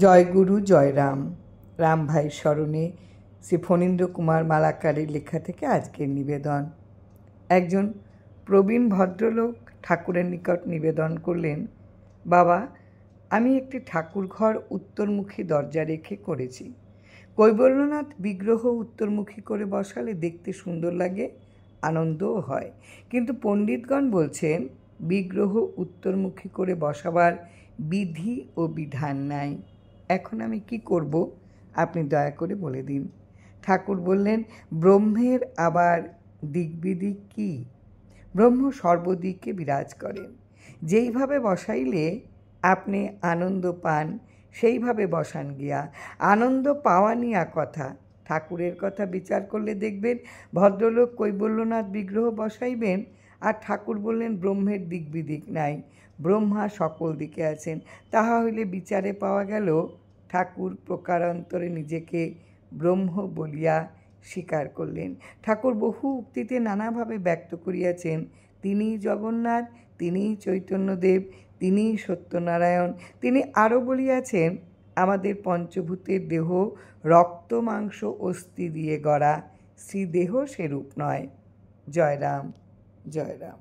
জয়গুরু জয়রাম। রাম ভাইয়ের স্মরণে শ্রী ফণীন্দ্র কুমার মালাকারের লেখা থেকে আজকের নিবেদন। একজন প্রবীণ ভদ্রলোক ঠাকুরের নিকট নিবেদন করলেন, বাবা, আমি একটি ঠাকুরঘর উত্তরমুখী দরজা রেখে করেছি। কৈবল্যনাথ বিগ্রহ উত্তরমুখী করে বসালে দেখতে সুন্দর লাগে, আনন্দও হয়, কিন্তু পণ্ডিতগণ বলছেন বিগ্রহ উত্তরমুখী করে বসাবার বিধি ও বিধান নাই। এখন আমি কি করব, আপনি দয়া করে বলে দিন। ঠাকুর বললেন, ব্রহ্মের আবার দিগ্বিদিক কি? ব্রহ্ম সর্বদিকে বিরাজ করেন। যেইভাবে বসাইলে আপনি আনন্দ পান সেইভাবে বসান গিয়া। আনন্দ পাওয়া নিয়া কথা। ঠাকুরের কথা বিচার করলে দেখবেন ভদ্রলোক কৈবল্যনাথ বিগ্রহ বসাইবেন, আর ঠাকুর বললেন ব্রহ্মের দিগ্বিদিক নাই, ব্রহ্মা সকল দিকে আছেন। তাহা হইলে বিচারে পাওয়া গেল ঠাকুর প্রকারান্তরে নিজেকে ব্রহ্ম বলিয়া স্বীকার করলেন। ঠাকুর বহু উক্তিতে নানাভাবে ব্যক্ত করিয়াছেন তিনিই জগন্নাথ, তিনিই চৈতন্যদেব, তিনিই সত্যনারায়ণ। তিনি আরও বলিয়াছেন আমাদের পঞ্চভূতের দেহ রক্ত মাংস অস্থি দিয়ে গড়া, শ্রীদেহ সেরূপ নয়। জয় রাম, জয় রাম।